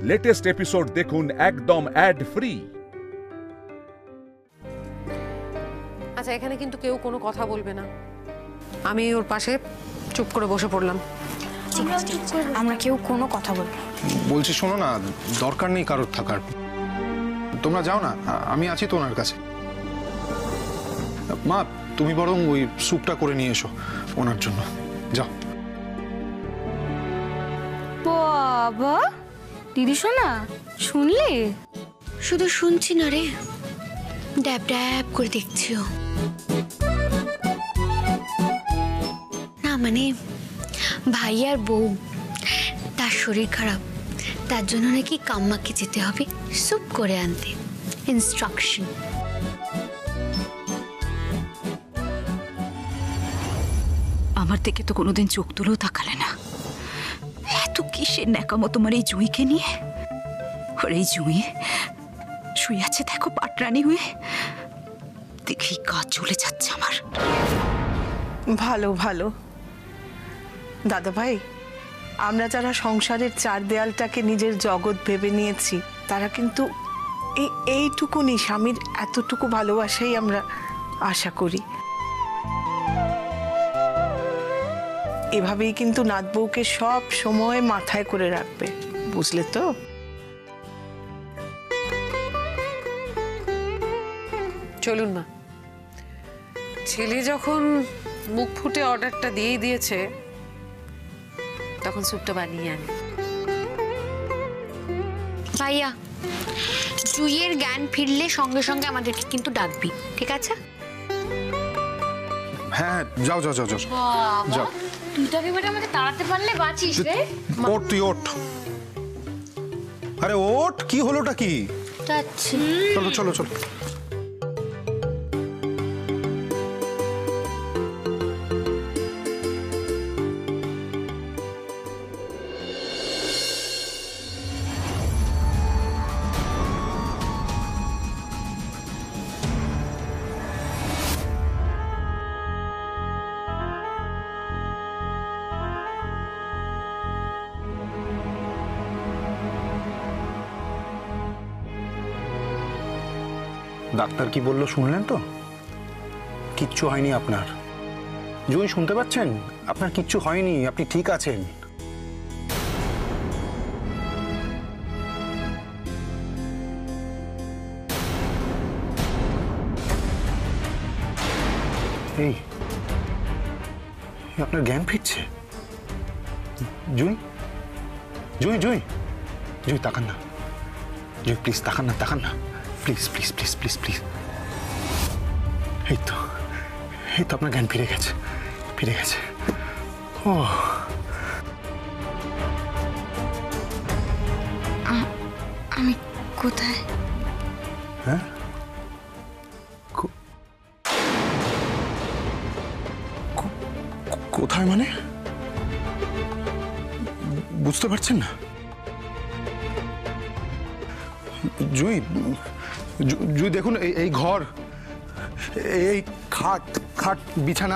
Latest episode দেখুন একদম add free. আচ্ছা, এখানে কিন্তু কেউ কোনো কথা বলবে না। আমি ওর পাশে চুপ করে বসে পড়লাম। আমরা কেউ কোনো কথা বলবো বলছি, শোনো না, দরকার নেই কারোর থাকার। তোমরা যাও না, আমি আছি তো ওনার কাছে। মা, তুমি বরং ওই স্যুপটা করে নিয়ে এসো ওনার জন্য, যাও। বাবা, দিদি শোনা, শুনলে? শুধু শুনছি না রে, ড্যাব ড্যাব করে দেখছিও না। মানে ভাই আর বউ, তার শরীর খারাপ, তার জন্য নাকি কাম্মাকে যেতে হবে স্যুপ করে আনতে। ইনস্ট্রাকশন। আমার থেকে তো কোনোদিন চোখ তুলেও তাকালে না। এত কিসের ন্যাকামো তোমার এই জুঁইকে নিয়ে? আর এই জুঁই শুয়ে আছে দেখো পাটরানি হয়ে, দেখেই কাজ চলে যাচ্ছে আমার। ভালো ভালো দাদা ভাই, আমরা যারা সংসারের চার দেয়ালটাকে নিজের জগৎ ভেবে নিয়েছি, তারা কিন্তু এইটুকুনি স্বামীর এতটুকু ভালোবাসাই আমরা আশা করি। এভাবেই কিন্তু নাত বউকে সব সময় মাথায় করে রাখবে, বুঝলে তো? চলুন মা, ছেলে যখন মুখ ফুটে অর্ডারটা দিয়েই দিয়েছে, তখন স্যুপটা বানিয়ে আনি। ভাইয়া, জুইয়ের জ্ঞান ফিরলে সঙ্গে সঙ্গে আমাদেরকে কিন্তু ডাকবি, ঠিক আছে? হ্যাঁ, যাও যাও যাও যাও যাও। তুই তো এবারে আমাকে তাড়াতে পারলে বাঁচিস রে। ওঠ, তুই ওঠ। আরে ওঠ, কি হলোটা কি? যাচ্ছি। চলো চলো চলো। ডাক্তার কি বললো শুনলেন তো? কিচ্ছু হয়নি আপনার। জুঁই, শুনতে পাচ্ছেন? আপনার কিচ্ছু হয়নি, আপনি ঠিক আছেন। এই, আপনার জ্ঞান ফিরছে। জুঁই, জুঁই, জুঁই, জুঁই তাকান না। জুঁই প্লিজ তাকান না, তাকান না, please please please please please. এই তো আপনার জ্ঞান ফিরে গেছে, ফিরে গেছে। ও, আমি কোথায়? হ্যাঁ, কোথায় মানে? বুঝতে পারছেন না? জুঁই, জুঁই দেখুন, এই ঘর, এই খাট খাট বিছানা,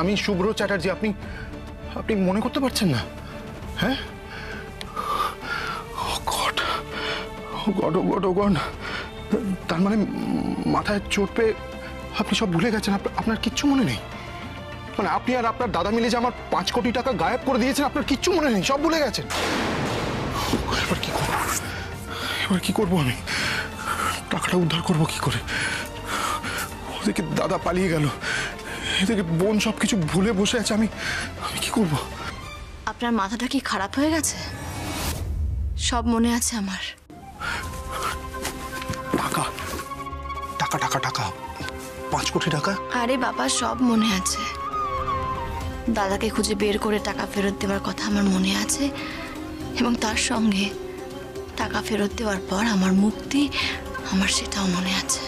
আমি শুভ্র চ্যাটার্জি। আপনি মনে করতে পারছেন না? হ্যাঁ, তার মানে মাথায় চোট পেয়ে আপনি সব ভুলে গেছেন? আপনার কিচ্ছু মনে নেই? মানে আপনি আর আপনার দাদা মিলে যে আমার 5 কোটি টাকা গায়েব করে দিয়েছেন, আপনার কিচ্ছু মনে নেই, সব ভুলে গেছেন? এবার কি করবো? এবার কি করবো আমি? টাকাটা উদ্ধার করবো কি করে? ওদিকে দাদা পালিয়ে গেল, এদিকে বোন সবকিছু ভুলে বসে আছে, আমি কি করব? আপনার মাথাটা কি খারাপ হয়ে গেছে? সব মনে আছে আমার। টাকা টাকা টাকা টাকা 5 কোটি টাকা? আরে বাবা, সব মনে আছে। দাদাকে খুঁজে বের করে টাকা ফেরত দেওয়ার কথা আমার মনে আছে, এবং তার সঙ্গে টাকা ফেরত দেওয়ার পর আমার মুক্তি, আমার সেটাও মনে আছে।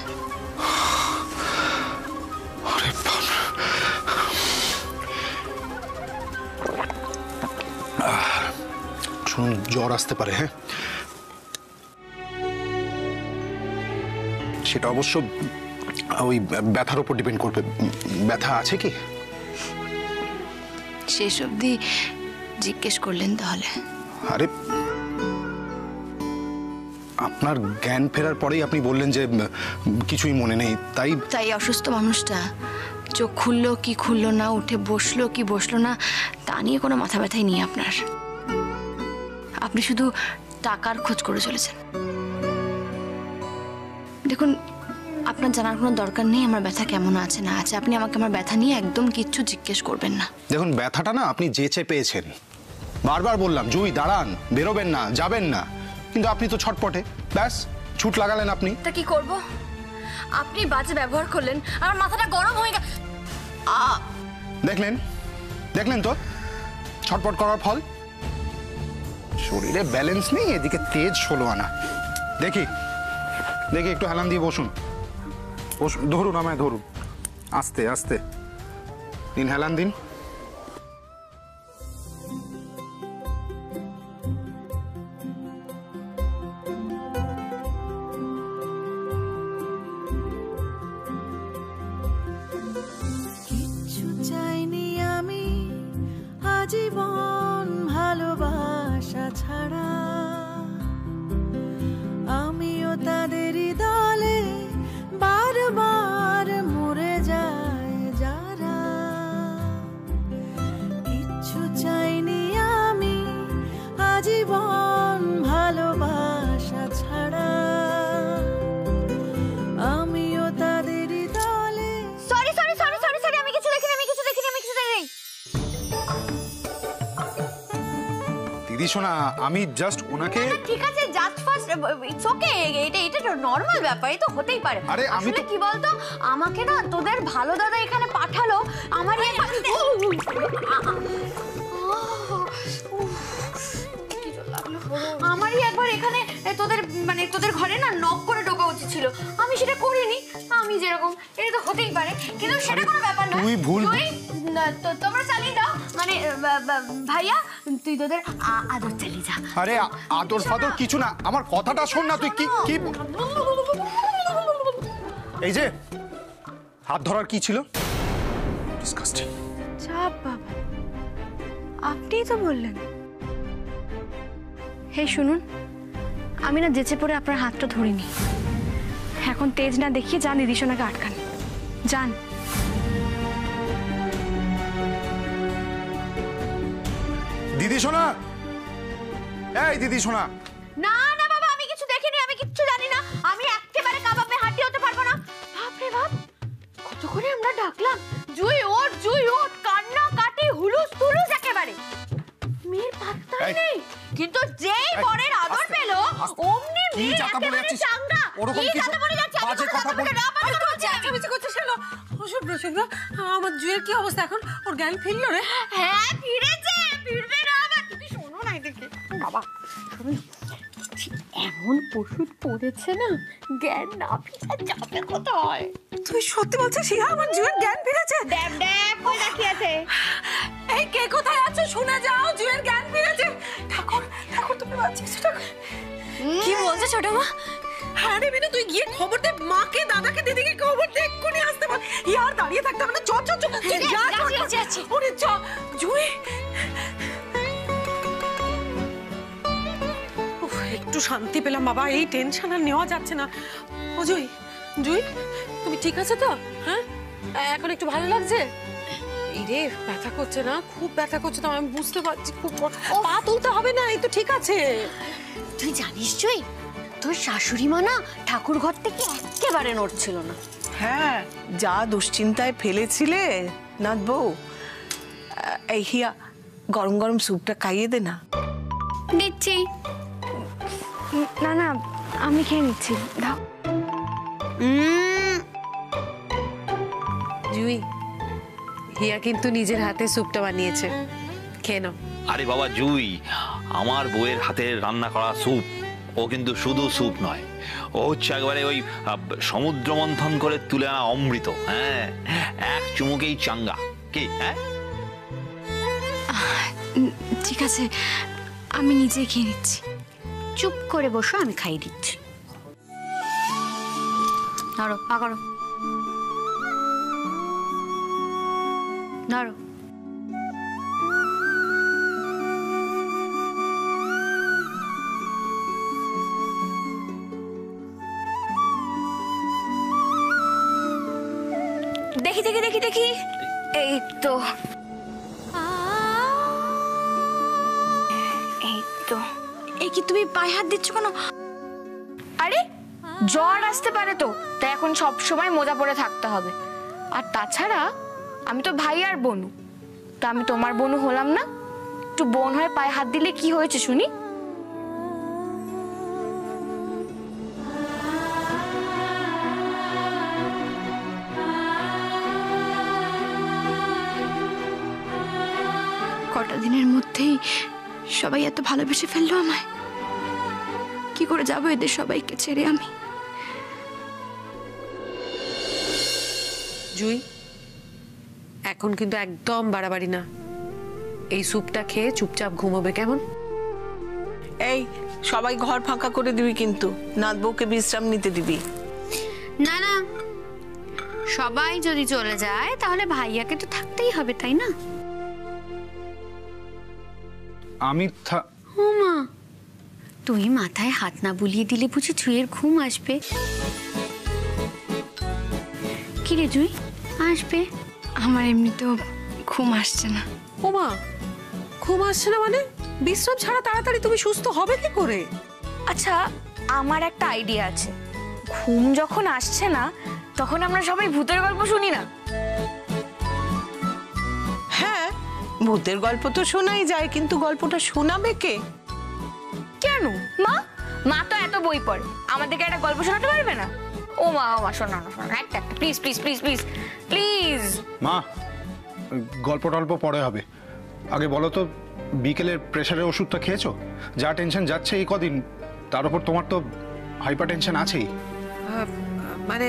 শুনুন, জ্বর আসতে পারে, হ্যাঁ, সেটা অবশ্য ওই ব্যথার উপর ডিপেন্ড করবে। ব্যথা আছে কি? শেষ অবধি জিজ্ঞেস করলেন তাহলে? আরে আপনার জ্ঞান ফেরার পরেই আপনি বললেন যে কিছুই মনে নেই, তাই তাই অসুস্থ মানুষটা চোখ খুললো কি খুললো না, উঠে বসলো কি বসলো না, তা নিয়ে কোনো মাথা ব্যথাই নেই আপনার। আপনি শুধু টাকার খোঁজ করে চলেছেন। দেখুন, আপনার জানার কোনো দরকার নেই আমার ব্যথা কেমন আছে না আছে। আপনি আমাকে আমার ব্যথা নিয়ে একদম কিচ্ছু জিজ্ঞেস করবেন না। দেখুন, ব্যথাটা না আপনি যেচে পেয়েছেন। বারবার বললাম জুই দাঁড়ান, বেরোবেন না, যাবেন না, কিন্তু আপনি তো ছটপটে, ব্যাস ছুট লাগালেন আপনি। তা কি করব? আপনি বাজে ব্যবহার করলেন, আমার মাথাটা গরম হয়ে গেল। দেখলেন দেখলেন তো ছটপট করার ফল। শরীরে ব্যালেন্স নেই, এদিকে তেজ 16 আনা। দেখি দেখি একটু হেলান দিয়ে বসুন, বসুন, ধরুন আমায় ধরুন, আস্তে আস্তে দিন, হেলান দিন। কিচ্ছু চাইনি আমি আজীবন ভালোবাসা ছাড়া, আমিও তাদেরই দলে বারবার মরে যায় যারা। কিচ্ছু চাইনি আমি আজীবন ভালোবাসা ছাড়া, আমিও তাদেরই দলে। Sorry sorry sorry sorry sorry, আমি কিছু দেখিনি, আমি কিছু দেখিনি, আমি কিছু দেখিনি। দিদি শোনা, আমি জাস্ট ওনাকে, ঠিক আছে, জাস্ট ফার্স্ট, ইটস ওকে, এটা নরমাল ব্যাপার, এই তো হতেই পারে। আরে আমি তো কি বলতো, আমাকে না তোদের ভালো দাদা এখানে পাঠালো আমার আমারই একবার এখানে তোদের ঘরে না নক করে ঢোকা উচিত ছিল, আমি সেটা করিনি। আমি যেরকম, এটা তো হতেই পারে, কিন্তু সেটা কোনো ব্যাপার না। তুই ভুল, তোমরা চালিয়ে দাও, মানে ভাইয়া তুই তোদের আদর চালিয়ে যা। আরে আদর ফাদর কিছু না, আমার কথাটা শোন না। তুই কি কি এই যে হাত ধরার কি ছিল? ডিসকাস্টিং। চাপ বাবা, আপনিই তো বললেন। হে শুনুন, আমি না যেচে পড়ে আপনার হাতটা ধরিনি। এখন তেজ না দেখিয়ে যান দিদি সোনাকে আটকান, যান। দিদি সোনা, এই দিদি সোনা। না না বাবা, আমি কিছু দেখিনি, আমি কিচ্ছু জানি না, আমি একেবারে কাবাবে হাঁটি হতে পারবো না। বাপরে বাপ, কত করে আমরা ডাকলাম, জুই ওঠ, কান্না কাটি হুলুস তুলুস একেবারে। মেয়ের পাত্তাই নেই, কিন্তু যেই বরের আদর পেল অমনি মেয়ে একেবারে চাঙ্গা। ওরকম কি বাজে কথা বলে না, চেঁচামেচি করছিস কেন? ওসব প্রসঙ্গ, আমার জুয়ের কি অবস্থা এখন? ওর জ্ঞান ফিরলো রে? হ্যাঁ ফিরেছে, ফিরবে না আবার। তুমি শোনো না এদিকে বাবা, শোনো, এমন ওষুধ পড়েছে না, জ্ঞান না ফিরে যাবে কোথায়? তুই সত্যি বলছিস শিহা, আমার জুয়ের জ্ঞান ফিরেছে? ড্যাব ড্যাব কই রাখিয়াছে। এই কে কোথায় আছো? শুনে যাও, জুয়ের জ্ঞান ফিরেছে। ঠাকুর ঠাকুর, তুমি বাঁচিয়েছো ঠাকুর। কি বলছো ছোট মা? আরে বিনু, তুই গিয়ে খবর দে মাকে, দাদাকে, দিদিকে খবর দে, এক্ষুনি আসতে বল। ইয়ার দাঁড়িয়ে থাকতে হবে না, চ চ চ, যাচ্ছি। ওরে চ জুই। একটু শান্তি পেলাম বাবা, এই টেনশন আর নেওয়া যাচ্ছে না। ও জুই, জুই তুমি ঠিক আছে তো? হ্যাঁ, এখন একটু ভালো লাগছে? এই রে, ব্যথা করছে না? খুব ব্যথা করছে তো, আমি বুঝতে পারছি। খুব পা তুলতে হবে না, এই তো ঠিক আছে। তুই জানিস জুই, তোর শাশুড়ি মা না ঠাকুর ঘর থেকে একেবারে নড়ছিল না। হ্যাঁ, যা দুশ্চিন্তায় ফেলেছিলে নাথ বউ। এই হিয়া, গরম গরম স্যুপটা খাইয়ে দে না। দিচ্ছি। না না, আমি খেয়ে নিচ্ছি, দাও। জুই, হিয়া কিন্তু নিজের হাতে স্যুপটা বানিয়েছে, খেয়ে নাও। আরে বাবা জুই, আমার বউয়ের হাতের রান্না করা স্যুপ, ও কিন্তু শুধু স্যুপ নয়, ও হচ্ছে একবারে ওই সমুদ্র মন্থন করে তুলে আনা অমৃত। হ্যাঁ, এক চুমুকেই চাঙ্গা। কি? হ্যাঁ, ঠিক আছে, আমি নিজেই খেয়ে নিচ্ছি। চুপ করে বসো, আমি খাইয়ে দিচ্ছি। ধরো, পা করো, ধরো। দেখি দেখি দেখি দেখি, এই তো এই তো। এই কি তুমি পায়ে হাত দিচ্ছ কেন? আরে জ্বর আসতে পারে তো, তাই এখন সব সময় মোজা পরে থাকতে হবে। আর তাছাড়া আমি তো ভাই আর বোনু, তা আমি তোমার বোনু হলাম না? একটু বোন হয়ে পায়ে হাত দিলে কি হয়েছে শুনি? কটা দিনের মধ্যেই সবাই এত ভালোবেসে ফেললো আমায়। কি করে যাবো এদের সবাইকে ছেড়ে আমি? জুই, এখন কিন্তু একদম বাড়াবাড়ি না। এই স্যুপটা খেয়ে চুপচাপ ঘুমোবে, কেমন? এই সবাই ঘর ফাঁকা করে দিবি, কিন্তু নাত বউকে বিশ্রাম নিতে দিবি। না না, সবাই যদি চলে যায় তাহলে ভাইয়াকে তো থাকতেই হবে, তাই না? আমি ও মা, তুই মাথায় হাত না বুলিয়ে দিলে বুঝি জুইয়ের ঘুম আসবে? কি রে জুই, আসবে? আমার এমনিতেও ঘুম আসছে না। ও মা, ঘুম আসছে না মানে? বিশ্রাম ছাড়া তাড়াতাড়ি তুমি সুস্থ হবে কি করে? আচ্ছা, আমার একটা আইডিয়া আছে। ঘুম যখন আসছে না, তখন আমরা সবাই ভূতের গল্প শুনি না? হ্যাঁ, ভূতের গল্প তো শোনাই যায়, কিন্তু গল্পটা শোনাবে কে? কেন মা? মা তো এত বই পড়ে, আমাদেরকে একটা গল্প শোনাতে পারবে না? ও মা, ও মা, শোনা না, শোনা একটা একটা, please please please please please. মা, গল্প টল্প পরে হবে, আগে বলো তো বিকেলের প্রেশারের ওষুধটা খেয়েছো? যা টেনশন যাচ্ছে এই কদিন, তার উপর তোমার তো হাইপার টেনশন আছেই। মানে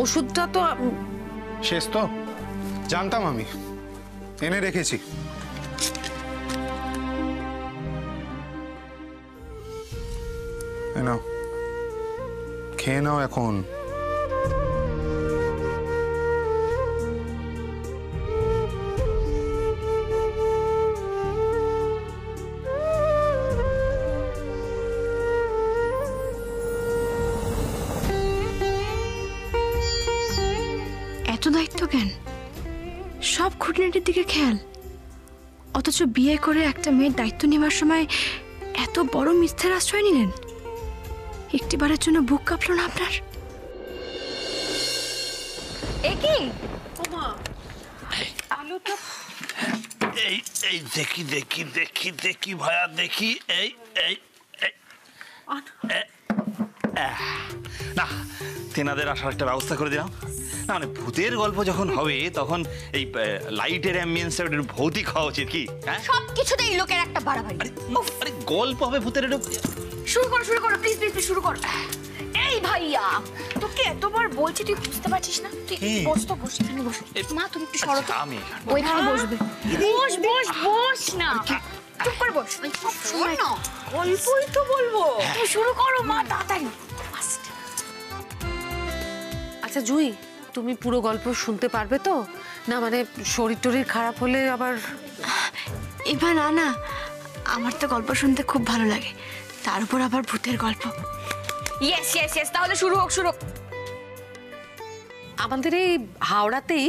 ওষুধটা তো শেষ তো? জানতাম, আমি এনে রেখেছি। নাও, খেয়ে নাও এখন। এত দায়িত্ব কেন? সব খুঁটিনাটির দিকে খেয়াল, অথচ বিয়ে করে একটা মেয়ের দায়িত্ব নেওয়ার সময় এত বড় মিথ্যার আশ্রয় নিলেন। একটিবারের জন্য বুক কাঁপলো না আপনার? একই এই এই দেখি দেখি দেখি দেখি ভাইয়া, দেখি এই এই না, তেনাদের আসার একটা ব্যবস্থা করে দিলাম। না মানে ভূতের গল্প যখন হবে তখন এই লাইটের অ্যাম্বিয়েন্সটা একটু ভৌতিক হওয়া উচিত, কি? হ্যাঁ, সবকিছুতেই লোকের একটা বাড়াবাড়ি। আরে গল্প হবে ভূতের, একটু শুরু করো প্লিজ প্লিজ প্লিজ শুরু করো। এই ভাইয়া, তোকে এতবার বলছি, তুই বুঝতে পারছিস না? তুই বস তো, বস এখানে বস। মা তুমি একটু সরো তো, আমি ওইখানে বসবে। বস বস বস না, চুপ করে বস। শোন না, গল্পই তো বলবো, তুই শুরু করো মা, তাড়াতাড়ি। আচ্ছা জুই, তুমি পুরো গল্প শুনতে পারবে তো? না মানে শরীর টরীর খারাপ হলে আবার। এবার না না, আমার তো গল্প শুনতে খুব ভালো লাগে, তার উপর আবার ভূতের গল্প। ইয়েস ইয়েস ইয়েস, তাহলে শুরু হোক, শুরু। আমাদের এই হাওড়াতেই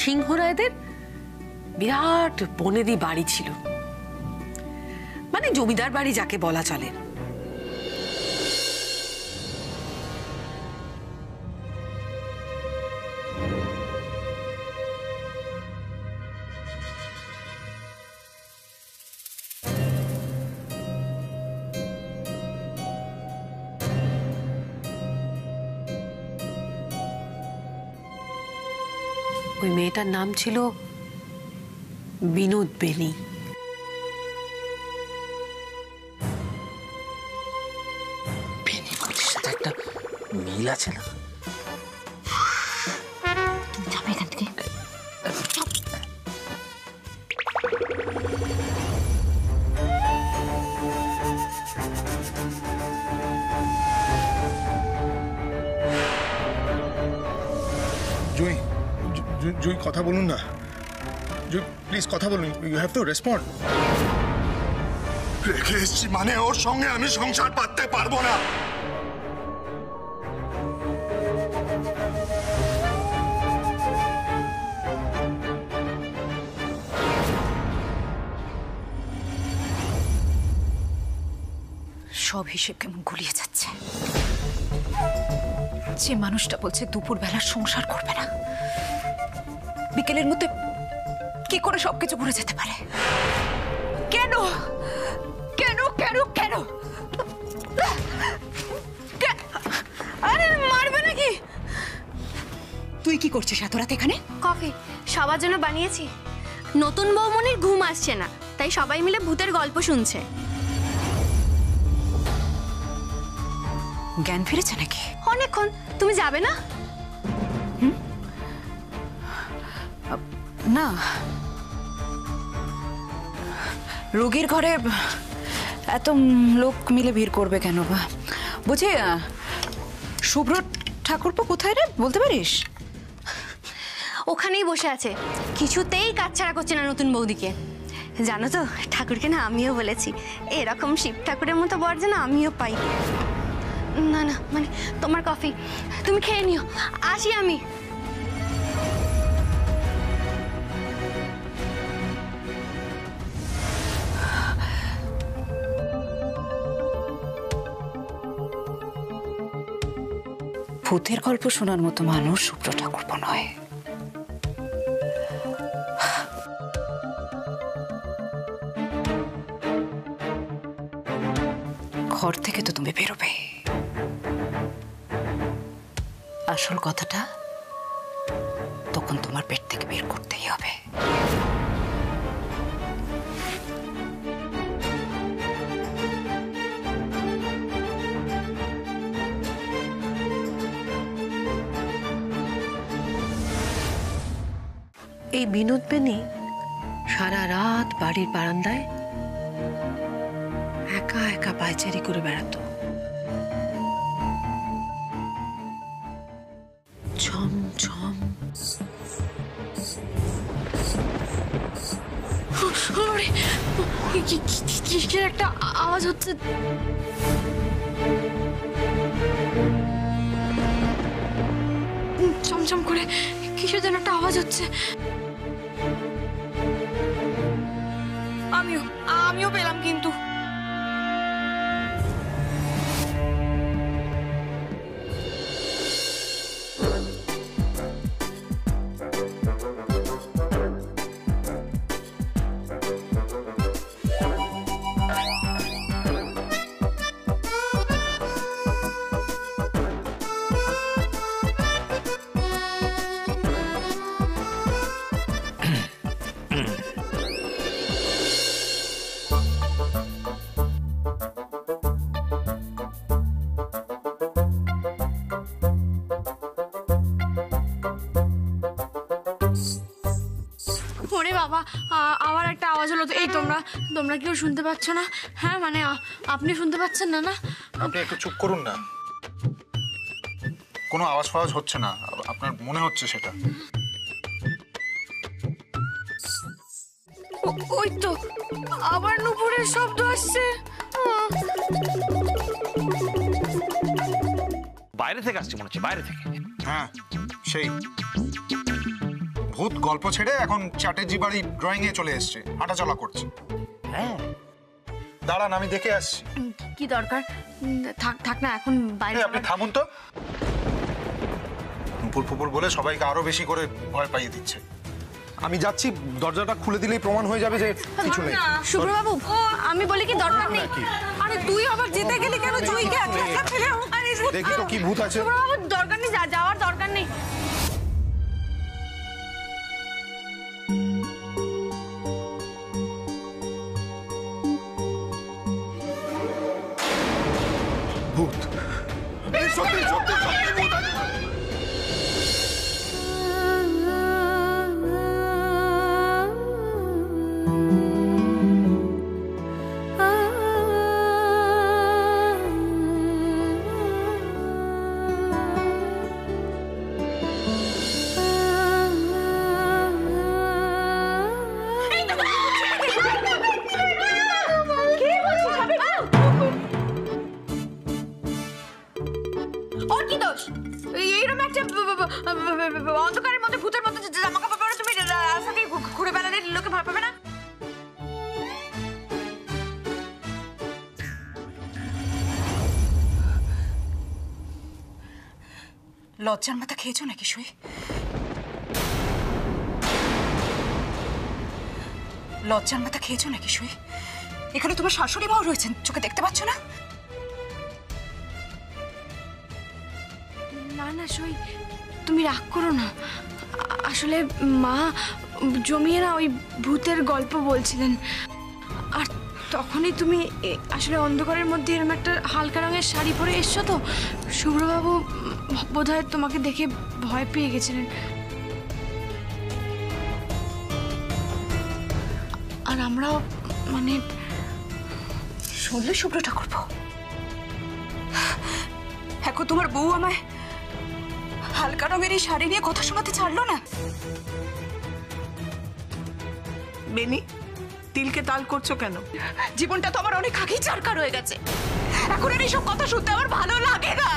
সিংহরায়দের বিরাট বনেদি বাড়ি ছিল, মানে জমিদার বাড়ি যাকে বলা চলে। ওই মেয়েটার নাম ছিল বিনোদ বেনি। বেনি বলির সাথে একটা মিল আছে না? যাবে এখান থেকে। জুই, জুই কথা বলুন না। জুই প্লিজ কথা বলুন, ইউ হ্যাভ টু রেসপন্ড। রেখে এসছি মানে ওর সঙ্গে আমি সংসার পাততে পারবো না। সব হিসেব কেমন গুলিয়ে যাচ্ছে। যে মানুষটা বলছে দুপুরবেলা সংসার করবে না, বিকেলের মধ্যে কি করে সবকিছু ঘুরে যেতে পারে? কেন কেন কেন কেন? আরে মারবে নাকি? তুই কি করছিস এত রাত এখানে? কফি সবার জন্য বানিয়েছি। নতুন বৌমনির ঘুম আসছে না, তাই সবাই মিলে ভূতের গল্প শুনছে। জ্ঞান ফিরেছে নাকি? অনেকক্ষণ। তুমি যাবে না? না, রোগীর ঘরে এত লোক মিলে ভিড় করবে কেন? বুঝে শুভ্র ঠাকুরপো কোথায় রে, বলতে পারিস? ওখানেই বসে আছে, কিছুতেই কাজ ছাড়া করছে না নতুন বৌদিকে। জানো তো, ঠাকুরকে না আমিও বলেছি এরকম শিব ঠাকুরের মতো বর যেন আমিও পাই। না না, মানে তোমার কফি তুমি খেয়ে নিও, আসি আমি। ভূতের গল্প শোনার মতো মানুষ শুভ্র ঠাকুরপো নয়। ঘর থেকে তো তুমি বেরোবে, আসল কথাটা তখন তোমার পেট থেকে বের করতেই হবে। এই বিনোদ বেনি সারা রাত বাড়ির বারান্দায় একা একা পায়চারি করে বেড়াতো। ঝম ঝম। কিসের একটা আওয়াজ হচ্ছে। চমচম করে কিসের যেন একটা আওয়াজ হচ্ছে। আমিও পেলাম কিন্তু। ওরে বাবা, আবার একটা আওয়াজ হলো। তো এই তোমরা কেউ শুনতে পাচ্ছ না? হ্যাঁ, মানে আপনি শুনতে পাচ্ছেন না? না, আপনি একটু চুপ করুন না। কোনো আওয়াজ ফাওয়াজ হচ্ছে না, আপনার মনে হচ্ছে সেটা। ওই তো আবার নুপুরের শব্দ আসছে। বাইরে থেকে আসছে মনে হচ্ছে, বাইরে থেকে। হ্যাঁ, সেই ভূত গল্প ছেড়ে এখন চ্যাটার্জি বাড়ি ড্রয়িং এ চলে এসছে, হাঁটাচলা করছে। হ্যাঁ, দাঁড়ান আমি দেখে আসছি। কি দরকার? থাক না, এখন বাইরে। আপনি থামুন তো। নুপুর ফুপুর বলে সবাইকে আরো বেশি করে ভয় পাইয়ে দিচ্ছে। আমি যাচ্ছি, দরজাটা খুলে দিলেই প্রমাণ হয়ে যাবে যে কিছু নেই। শুভ্রবাবু, আমি বলি কি দরকার নেই। আরে তুই আবার যেতে গেলি কেন? জুইকে একা ফেলে। দেখি তো কি ভূত আছে। শুভ্রবাবু, দরকার নেই, যাওয়ার দরকার নেই। ভূত, সত্যি সত্যি সত্যি ভূত আছে। ওর কি দোষ? এইরকম একটা অন্ধকারের মধ্যে ভূতের মতো জামা কাপড় পরে তুমি রাস্তা দিয়ে ঘুরে বেড়ালে লোকে ভয় পাবে না? লজ্জার মাথা খেয়েছো নাকি সুই? লজ্জার মাথা খেয়েছো নাকি সুই? এখানে তোমার শাশুড়ি মাও রয়েছেন, চোখে দেখতে পাচ্ছ না? না না সই, তুমি রাগ করো না। আসলে মা জমিয়ে না ওই ভূতের গল্প বলছিলেন, আর তখনই তুমি আসলে অন্ধকারের মধ্যে এরকম একটা হালকা রঙের শাড়ি পরে এসছো, তো শুভ্রবাবু বোধহয় তোমাকে দেখে ভয় পেয়ে গেছিলেন। আর আমরাও মানে শুনলে শুভ্র ঠাকুরপো, এখন তোমার বউ আমায় হালকা রঙের এই শাড়ি নিয়ে কথা শোনাতে ছাড়লো না। বেনি, তিলকে তাল করছো কেন? জীবনটা তো আমার অনেক আগেই চারকার হয়ে গেছে, এখন আর এইসব কথা শুনতে আমার ভালো লাগে না।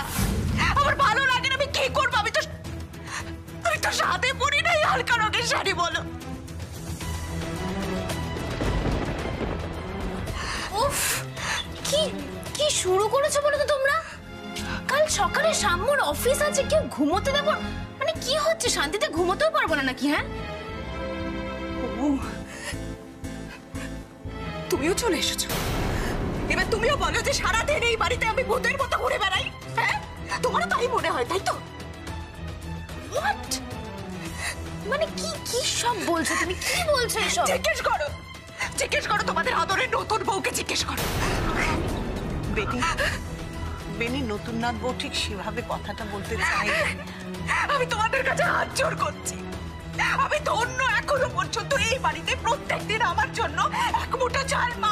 আমার ভালো লাগে না, আমি কি করবো? আমি তো সাথে পরি নাই হালকা রঙের শাড়ি, বলো। উফ, কি কি শুরু করেছো বলো তো তোমরা? কাল সকালে সাম্যর অফিস আছে, কেউ ঘুমোতে দেবো? মানে কি হচ্ছে, শান্তিতে ঘুমোতেও পারবো না নাকি? হ্যাঁ, তুমিও চলে এসেছো, এবার তুমিও বলো যে সারাদিন এই বাড়িতে আমি ভূতের মতো ঘুরে বেড়াই। হ্যাঁ, তোমারও তাই মনে হয়, তাই তো? হোয়াট, মানে কি কি সব বলছো তুমি? কি বলছো এসব? জিজ্ঞেস করো তোমাদের আদরের নতুন বউকে, জিজ্ঞেস করো। বেনি, বেনি, নতুন নাথ বউ ঠিক সেভাবে কথাটা বলতে চাই। আমি তোমাদের কাছে হাত জোড় করছি, আমি ধন্য এখনো পর্যন্ত এই বাড়িতে প্রত্যেকদিন আমার জন্য এক মুঠো চাল মা